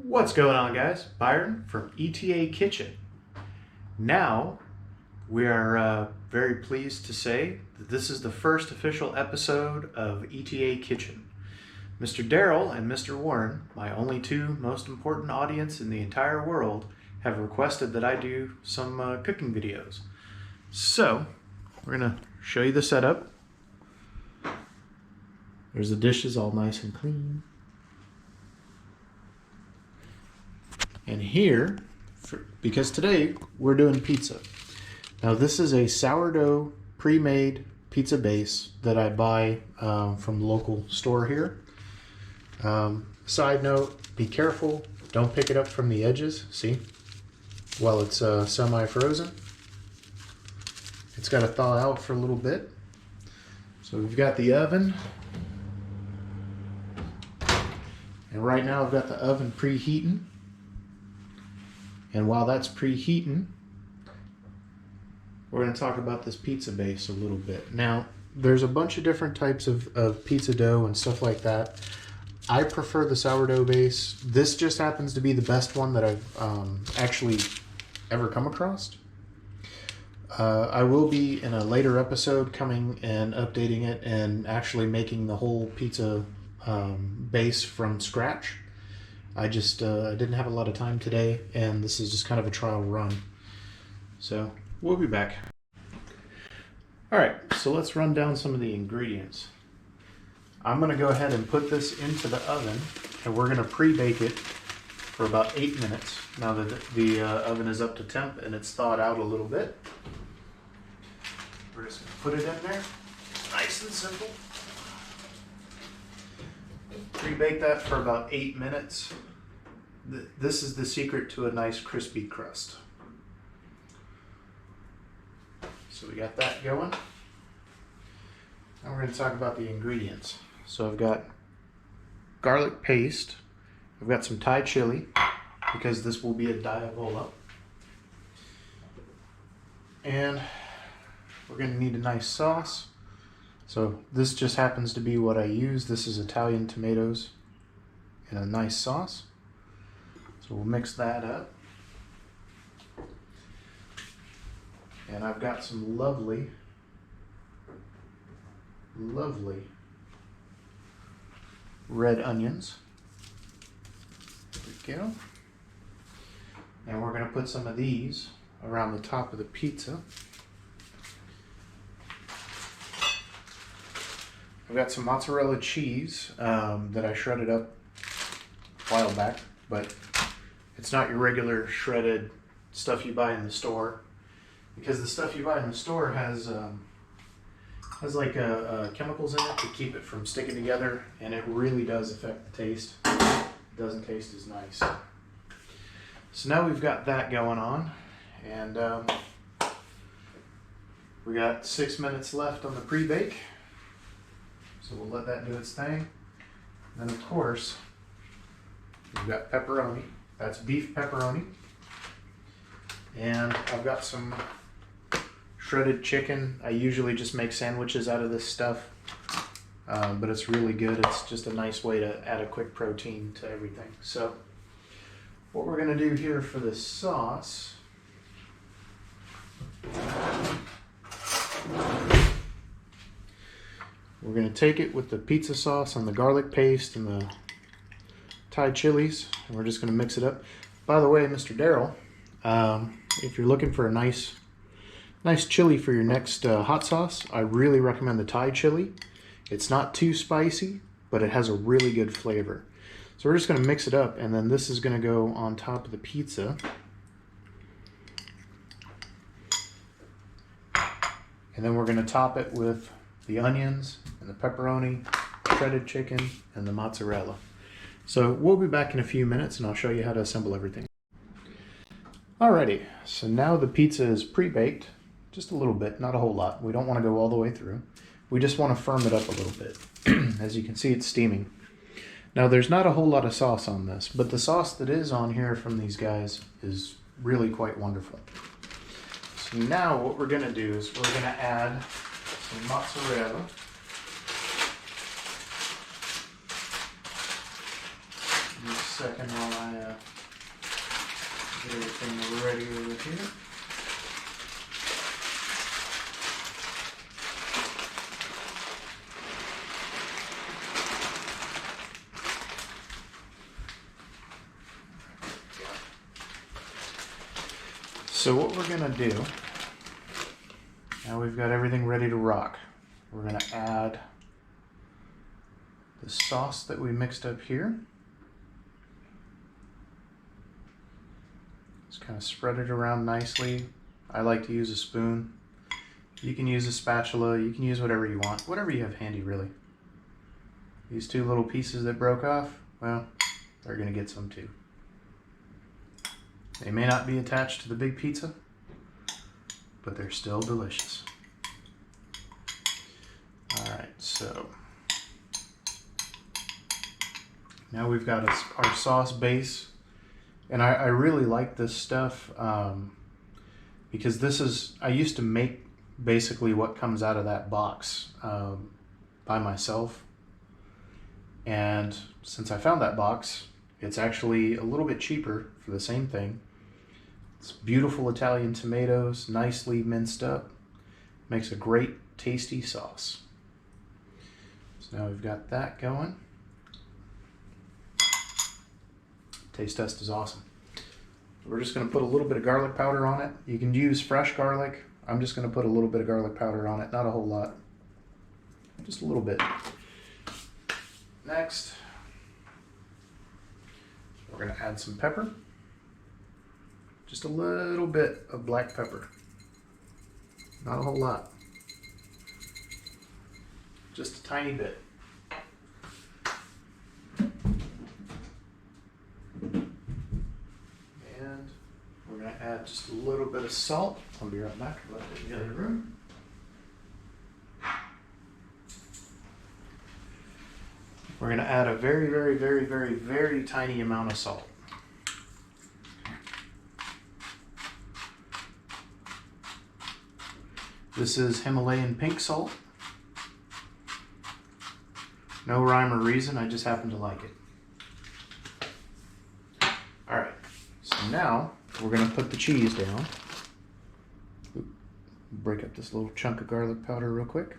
What's going on, guys? Byron from ETA Kitchen. Now, we are very pleased to say that this is the first official episode of ETA Kitchen. Mr. Darrell and Mr. Warren, my only two most important audience in the entire world, have requested that I do some cooking videos. So, we're going to show you the setup. There's the dishes all nice and clean. And here, because today we're doing pizza. Now this is a sourdough pre-made pizza base that I buy from the local store here. Side note, be careful, don't pick it up from the edges, see? While it's semi-frozen. It's got to thaw out for a little bit. So we've got the oven. And right now I've got the oven preheating. And while that's preheating, we're going to talk about this pizza base a little bit. Now, there's a bunch of different types of pizza dough and stuff like that. I prefer the sourdough base. This just happens to be the best one that I've actually ever come across. I will be in a later episode coming and updating it and actually making the whole pizza base from scratch. I just didn't have a lot of time today, and this is just kind of a trial run. So we'll be back. All right, so let's run down some of the ingredients. I'm going to go ahead and put this into the oven, and we're going to pre-bake it for about 8 minutes. Now that the oven is up to temp and it's thawed out a little bit, we're just going to put it in there, nice and simple. Pre-bake that for about 8 minutes. This is the secret to a nice crispy crust. So we got that going. Now we're going to talk about the ingredients. So I've got garlic paste. I've got some Thai chili because this will be a diavola. And we're going to need a nice sauce. So this just happens to be what I use. This is Italian tomatoes in a nice sauce. So we'll mix that up. And I've got some lovely red onions. There we go. And we're going to put some of these around the top of the pizza. I've got some mozzarella cheese that I shredded up a while back, but it's not your regular shredded stuff you buy in the store, because the stuff you buy in the store has like chemicals in it to keep it from sticking together, and it really does affect the taste. It doesn't taste as nice. So now we've got that going on, and we got 6 minutes left on the pre-bake. So we'll let that do its thing. And then of course, we've got pepperoni. That's beef pepperoni. And I've got some shredded chicken. I usually just make sandwiches out of this stuff, but it's really good. It's just a nice way to add a quick protein to everything. So what we're gonna do here for this sauce, we're going to take it with the pizza sauce and the garlic paste and the Thai chilies, and we're just going to mix it up. By the way, Mr. Darrell, if you're looking for a nice chili for your next hot sauce, I really recommend the Thai chili. It's not too spicy, but it has a really good flavor. So we're just going to mix it up, and then this is going to go on top of the pizza. And then we're going to top it with the onions and the pepperoni, shredded chicken, and the mozzarella. So we'll be back in a few minutes and I'll show you how to assemble everything. Alrighty, so now the pizza is pre-baked, just a little bit, not a whole lot. We don't want to go all the way through. We just want to firm it up a little bit. As you can see, it's steaming. Now there's not a whole lot of sauce on this, but the sauce that is on here from these guys is really quite wonderful. So now what we're going to do is we're going to add some mozzarella. second while I get everything ready over here. So what we're gonna do, now we've got everything ready to rock. We're gonna add the sauce that we mixed up here. Just kind of spread it around nicely. I like to use a spoon. You can use a spatula, you can use whatever you want, whatever you have handy really. These two little pieces that broke off, well, they're gonna get some too. They may not be attached to the big pizza, but they're still delicious. All right, so now we've got our sauce base, and I really like this stuff because I used to make basically what comes out of that box by myself, and since I found that box, it's actually a little bit cheaper for the same thing. It's beautiful Italian tomatoes, nicely minced up. Makes a great tasty sauce. So now we've got that going. Taste test is awesome. We're just going to put a little bit of garlic powder on it. You can use fresh garlic. I'm just going to put a little bit of garlic powder on it, not a whole lot. Just a little bit. Next, we're going to add some pepper. Just a little bit of black pepper. Not a whole lot. Just a tiny bit. And we're going to add just a little bit of salt. I'll be right back. I'll let it in the other room. We're going to add a very, very, very, very, very tiny amount of salt. This is Himalayan pink salt. No rhyme or reason, I just happen to like it. Alright, so now we're going to put the cheese down. Break up this little chunk of garlic powder real quick.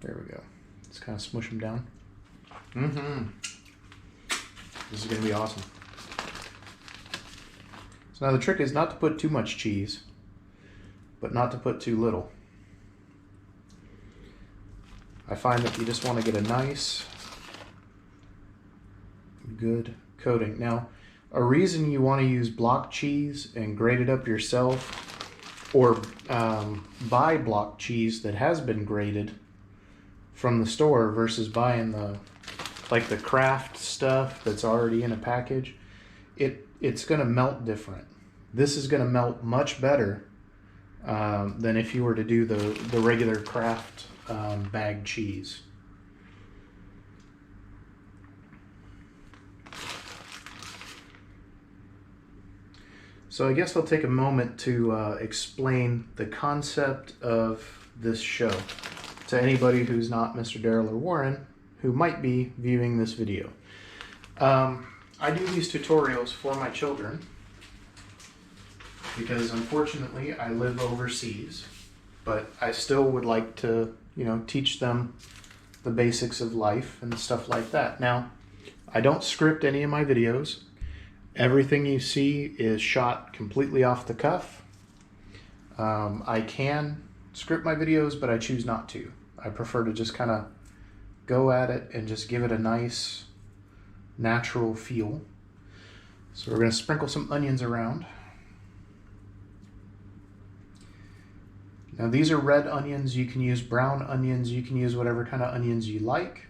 There we go. Let's kind of smush them down. This is going to be awesome. So now the trick is not to put too much cheese, but not to put too little. I find that you just want to get a nice, good coating. Now, a reason you want to use block cheese and grate it up yourself, or buy block cheese that has been grated from the store versus buying the Kraft stuff that's already in a package, it's going to melt different. This is going to melt much better than if you were to do the regular Kraft bagged cheese. So I guess I'll take a moment to explain the concept of this show to anybody who's not Mr. Darrell or Warren, who might be viewing this video. I do these tutorials for my children because unfortunately I live overseas, but I still would like to, teach them the basics of life and stuff like that. Now, I don't script any of my videos. Everything you see is shot completely off the cuff. I can script my videos, but I choose not to. I prefer to just kind of go at it and just give it a nice, natural feel. So we're going to sprinkle some onions around. Now these are red onions. You can use brown onions. You can use whatever kind of onions you like.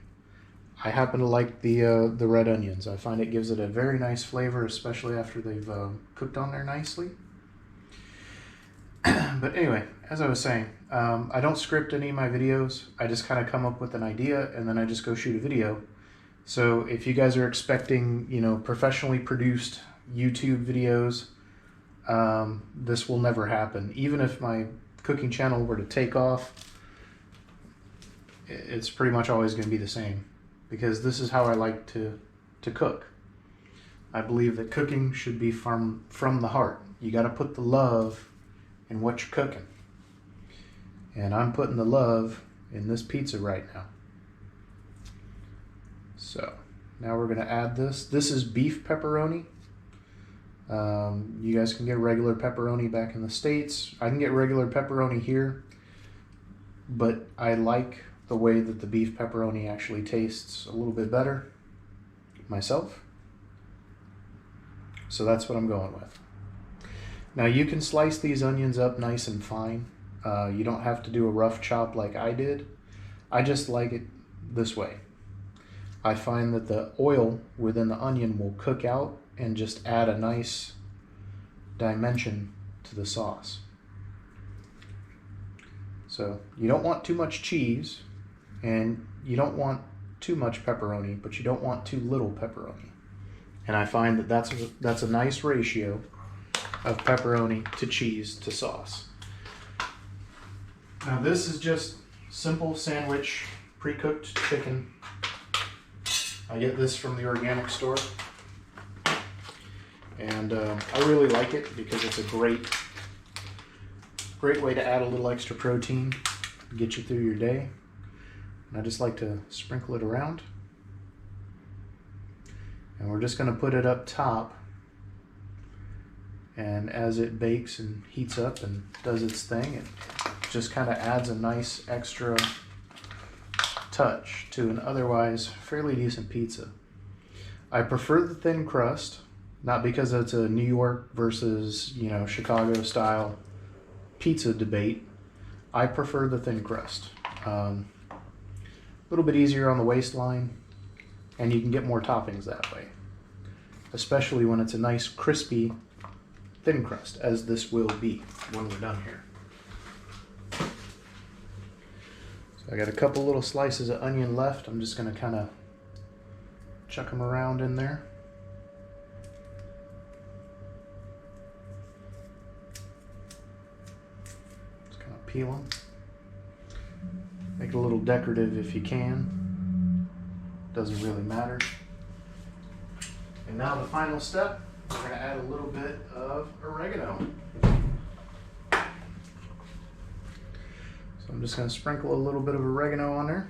I happen to like the red onions. I find it gives it a very nice flavor, especially after they've cooked on there nicely. But anyway, as I was saying, I don't script any of my videos. I just kind of come up with an idea and then I just go shoot a video. So if you guys are expecting, professionally produced YouTube videos, this will never happen. Even if my cooking channel were to take off, it's pretty much always going to be the same because this is how I like to cook. I believe that cooking should be from the heart. You got to put the love in what you're cooking. And I'm putting the love in this pizza right now. So now we're going to add this. This is beef pepperoni. You guys can get regular pepperoni back in the States. I can get regular pepperoni here, but I like the way that the beef pepperoni actually tastes a little bit better myself. So that's what I'm going with. Now you can slice these onions up nice and fine. You don't have to do a rough chop like I did. I just like it this way. I find that the oil within the onion will cook out and just add a nice dimension to the sauce. So you don't want too much cheese, and you don't want too much pepperoni, but you don't want too little pepperoni. And I find that that's a nice ratio of pepperoni to cheese to sauce. Now this is just simple sandwich pre-cooked chicken. I get this from the organic store, and I really like it because it's a great way to add a little extra protein to get you through your day. And I just like to sprinkle it around, and we're just going to put it up top, and as it bakes and heats up and does its thing, it just kind of adds a nice extra touch to an otherwise fairly decent pizza. I prefer the thin crust, not because it's a New York versus, Chicago style pizza debate. I prefer the thin crust. A little bit easier on the waistline, and you can get more toppings that way, especially when it's a nice crispy thin crust, as this will be when we're done here. So I got a couple little slices of onion left. I'm just going to kind of chuck them around in there. Just kind of peel them. Make it a little decorative if you can. Doesn't really matter. And now the final step, we're going to add a little bit of oregano. So I'm just going to sprinkle a little bit of oregano on there.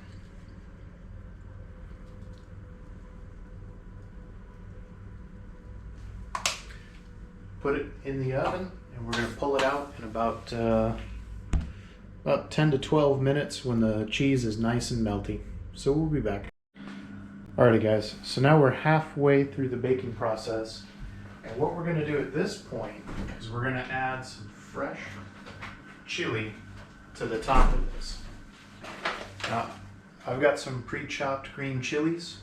Put it in the oven, and we're going to pull it out in about 10 to 12 minutes when the cheese is nice and melty. So we'll be back. Alrighty guys, so now we're halfway through the baking process, and what we're going to do at this point is we're going to add some fresh chili to the top of this. Now, I've got some pre-chopped green chilies,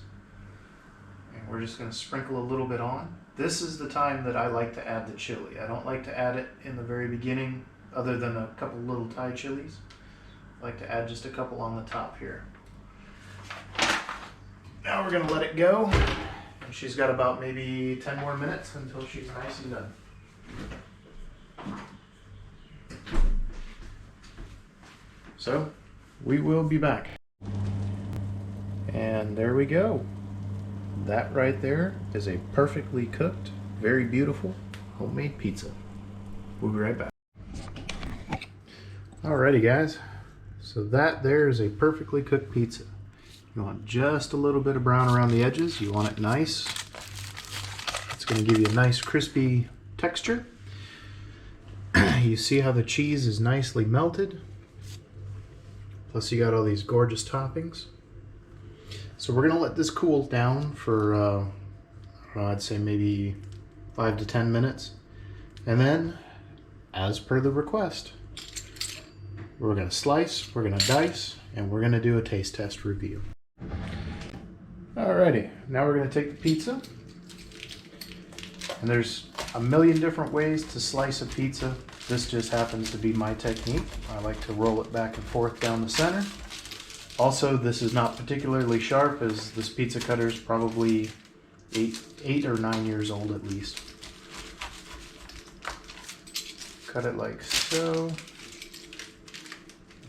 and we're just going to sprinkle a little bit on. This is the time that I like to add the chili. I don't like to add it in the very beginning, other than a couple little Thai chilies. I like to add just a couple on the top here. Now we're going to let it go, and she's got about maybe 10 more minutes until she's nice and done. So, we will be back. And there we go. That right there is a perfectly cooked, very beautiful homemade pizza. We'll be right back. Alrighty guys, so that there is a perfectly cooked pizza. You want just a little bit of brown around the edges. You want it nice. It's going to give you a nice crispy texture. You see how the cheese is nicely melted. Plus you got all these gorgeous toppings. So we're going to let this cool down for, I'd say maybe 5 to 10 minutes. And then, as per the request, we're going to slice, we're going to dice, and we're going to do a taste test review. Alrighty, now we're going to take the pizza. And there's a million different ways to slice a pizza. This just happens to be my technique. I like to roll it back and forth down the center. Also, this is not particularly sharp, as this pizza cutter is probably 8 or 9 years old at least. Cut it like so.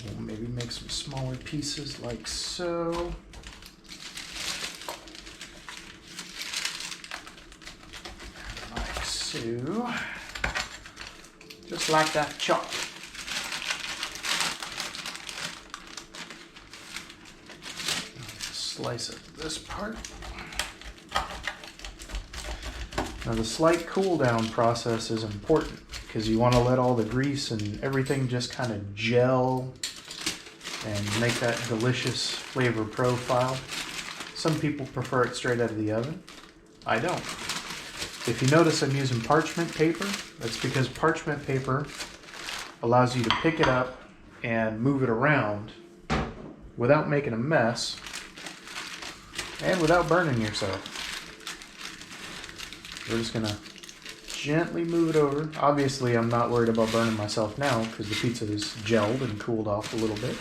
We'll maybe make some smaller pieces like so. So, just like that chop. Slice of this part. Now the slight cool down process is important because you want to let all the grease and everything just kind of gel and make that delicious flavor profile. Some people prefer it straight out of the oven. I don't. If you notice I'm using parchment paper, that's because parchment paper allows you to pick it up and move it around without making a mess and without burning yourself. We're just gonna gently move it over. Obviously, I'm not worried about burning myself now because the pizza is gelled and cooled off a little bit.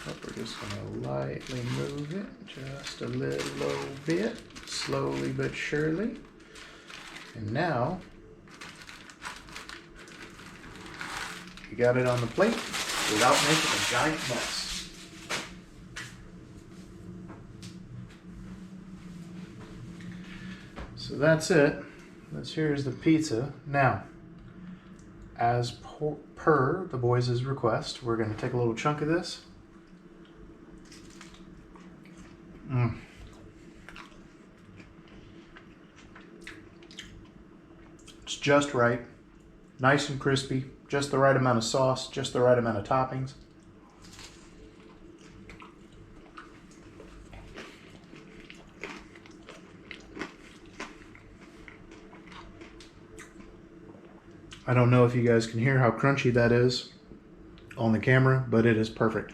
But we're just gonna lightly move it, just a little bit, slowly but surely. And now, you got it on the plate without making a giant mess. So that's it. Here's the pizza. Now, as per the boys' request, we're going to take a little chunk of this. It's just right. Nice and crispy. Just the right amount of sauce. Just the right amount of toppings. I don't know if you guys can hear how crunchy that is on the camera, but it is perfect.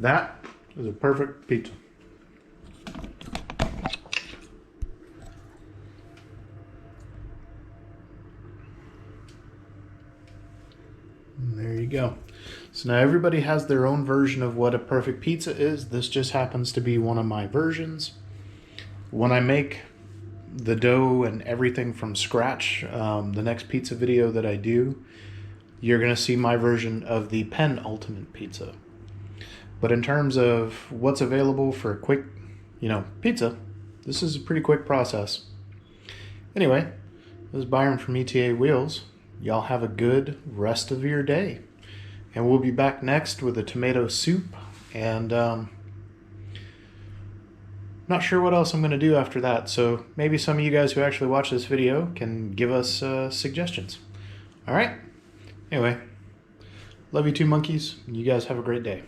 That is a perfect pizza. And there you go. So now everybody has their own version of what a perfect pizza is. This just happens to be one of my versions. When I make the dough and everything from scratch, the next pizza video that I do, you're going to see my version of the penultimate pizza. But in terms of what's available for a quick, pizza, this is a pretty quick process. Anyway, this is Byron from ETA Wheels. Y'all have a good rest of your day. And we'll be back next with a tomato soup, and not sure what else I'm going to do after that, so maybe some of you guys who actually watch this video can give us suggestions. Alright? Anyway, love you two monkeys, and you guys have a great day.